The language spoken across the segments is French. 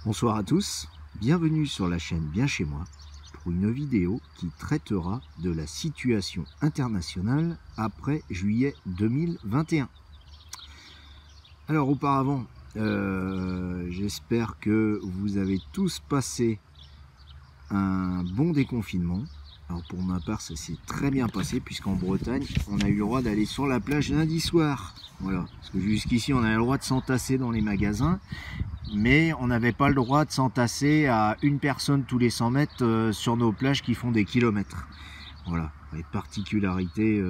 Bonsoir à tous, bienvenue sur la chaîne Bien Chez Moi pour une vidéo qui traitera de la situation internationale après juillet 2021. Alors auparavant, j'espère que vous avez tous passé un bon déconfinement. Alors pour ma part, ça s'est très bien passé puisqu'en Bretagne, on a eu le droit d'aller sur la plage lundi soir. Voilà, parce que jusqu'ici, on avait le droit de s'entasser dans les magasins. Mais on n'avait pas le droit de s'entasser à une personne tous les 100 mètres sur nos plages qui font des kilomètres. Voilà, les particularités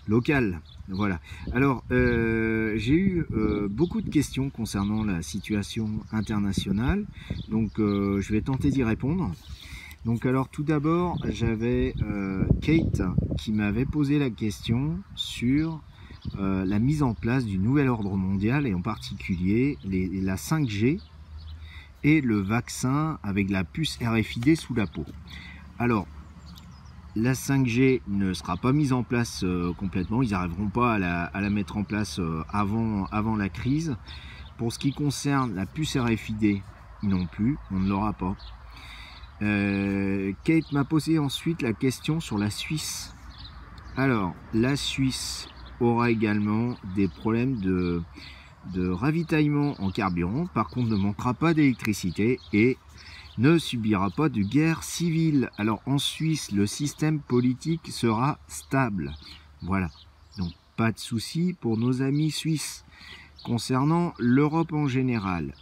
locales. Voilà. Alors, j'ai eu beaucoup de questions concernant la situation internationale, donc je vais tenter d'y répondre. Donc alors tout d'abord, j'avais Kate qui m'avait posé la question sur la mise en place du nouvel ordre mondial et en particulier la 5G et le vaccin avec la puce RFID sous la peau. Alors, la 5G ne sera pas mise en place complètement, ils n'arriveront pas à la mettre en place avant la crise. Pour ce qui concerne la puce RFID, non plus, on ne l'aura pas. Kate m'a posé ensuite la question sur la Suisse. Alors, la Suisse aura également des problèmes de ravitaillement en carburant, par contre ne manquera pas d'électricité et ne subira pas de guerre civile. Alors en Suisse, le système politique sera stable. Voilà, donc pas de souci pour nos amis suisses. Concernant l'Europe en général,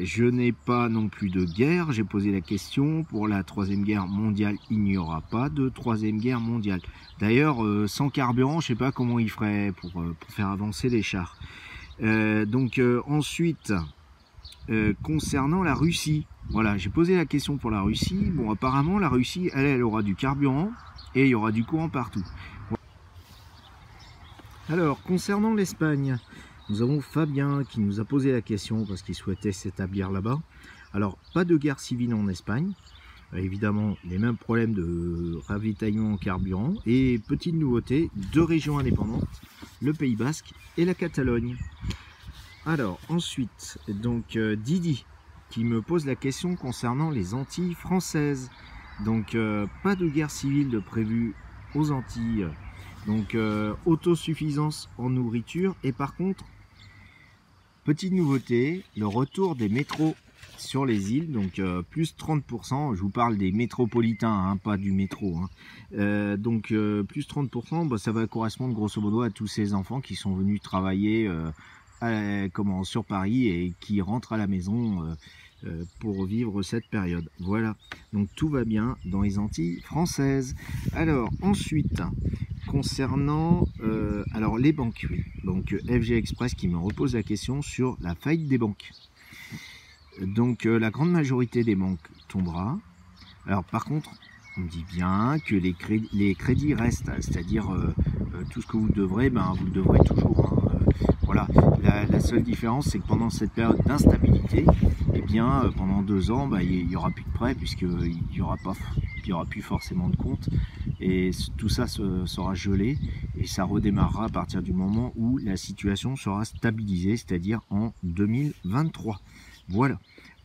je n'ai pas non plus de guerre. J'ai posé la question, pour la troisième guerre mondiale, il n'y aura pas de troisième guerre mondiale. D'ailleurs, sans carburant, je ne sais pas comment ils feraient pour faire avancer les chars. Ensuite, concernant la Russie, voilà, j'ai posé la question pour la Russie. Bon, apparemment, la Russie, elle aura du carburant et il y aura du courant partout. Alors, concernant l'Espagne, nous avons Fabien qui nous a posé la question parce qu'il souhaitait s'établir là-bas. Alors, pas de guerre civile en Espagne. Évidemment, les mêmes problèmes de ravitaillement en carburant. Et petite nouveauté, 2 régions indépendantes, le Pays Basque et la Catalogne. Alors, ensuite, donc Didi qui me pose la question concernant les Antilles françaises. Donc, pas de guerre civile de prévue aux Antilles. Donc, autosuffisance en nourriture. Et par contre, petite nouveauté, le retour des métros sur les îles, donc plus 30%, je vous parle des métropolitains, hein, pas du métro. Hein. Plus 30%, bah, ça va correspondre grosso modo à tous ces enfants qui sont venus travailler sur Paris et qui rentrent à la maison pour vivre cette période. Voilà, donc tout va bien dans les Antilles françaises. Alors ensuite, concernant alors les banques, donc FG Express qui me repose la question sur la faillite des banques. Donc la grande majorité des banques tombera. Alors par contre, on dit bien que les crédits restent, c'est-à-dire tout ce que vous devrez, vous le devrez toujours. Hein. Voilà, la seule différence, c'est que pendant cette période d'instabilité, eh bien, pendant 2 ans, il n'y aura plus de prêts puisqu'il n'y aura plus forcément de compte. Et tout ça sera gelé et ça redémarrera à partir du moment où la situation sera stabilisée, c'est-à-dire en 2023. Voilà.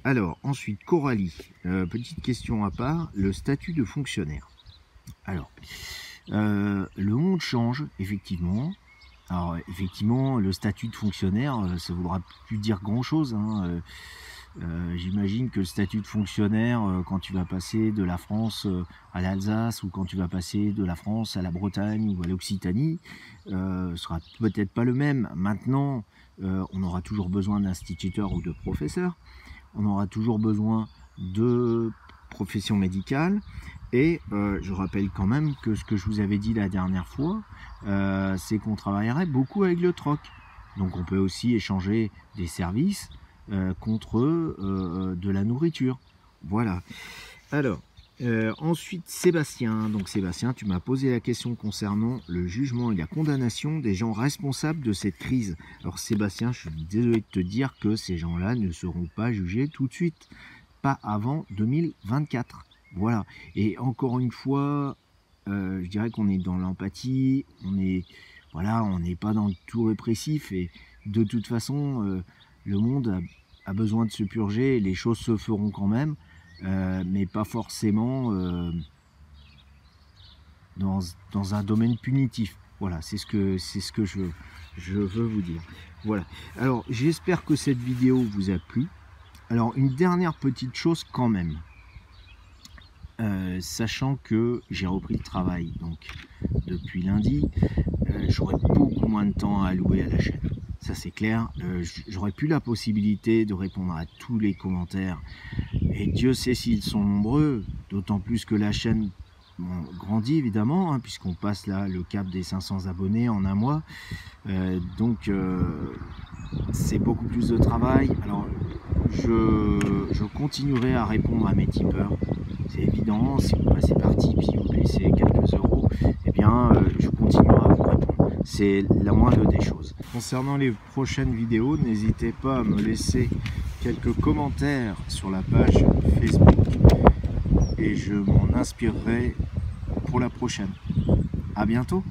Alors, ensuite, Coralie, petite question à part, le statut de fonctionnaire. Alors, le monde change, effectivement. Alors, effectivement, le statut de fonctionnaire, ça ne voudra plus dire grand-chose. Hein. J'imagine que le statut de fonctionnaire, quand tu vas passer de la France à l'Alsace ou quand tu vas passer de la France à la Bretagne ou à l'Occitanie, sera peut-être pas le même. Maintenant, on aura toujours besoin d'instituteurs ou de professeurs. On aura toujours besoin de professions médicales. Et je rappelle quand même que ce que je vous avais dit la dernière fois, c'est qu'on travaillerait beaucoup avec le troc. Donc on peut aussi échanger des services contre de la nourriture. Voilà. Alors, ensuite Sébastien. Donc Sébastien, tu m'as posé la question concernant le jugement et la condamnation des gens responsables de cette crise. Alors Sébastien, je suis désolé de te dire que ces gens-là ne seront pas jugés tout de suite. Pas avant 2024. Voilà. Et encore une fois, je dirais qu'on est dans l'empathie, on n'est pas dans le tout répressif et de toute façon, le monde a besoin de se purger, les choses se feront quand même, mais pas forcément dans un domaine punitif. Voilà, c'est ce que je veux vous dire. Voilà. Alors, j'espère que cette vidéo vous a plu. Alors, une dernière petite chose quand même. Sachant que j'ai repris le travail donc depuis lundi, j'aurai beaucoup moins de temps à allouer à la chaîne. Ça c'est clair, j'aurai plus la possibilité de répondre à tous les commentaires. Et Dieu sait s'ils sont nombreux, d'autant plus que la chaîne grandit évidemment, hein, puisqu'on passe là le cap des 500 abonnés en un mois. Donc c'est beaucoup plus de travail. Alors je continuerai à répondre à mes tipeurs. C'est évident, si vous passez par Tipeee, vous laissez quelques euros, eh bien je continuerai à vous répondre. C'est la moindre des choses. Concernant les prochaines vidéos, n'hésitez pas à me laisser quelques commentaires sur la page Facebook et je m'en inspirerai pour la prochaine. À bientôt.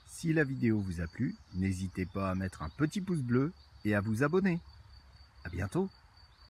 Si la vidéo vous a plu, n'hésitez pas à mettre un petit pouce bleu et à vous abonner. À bientôt.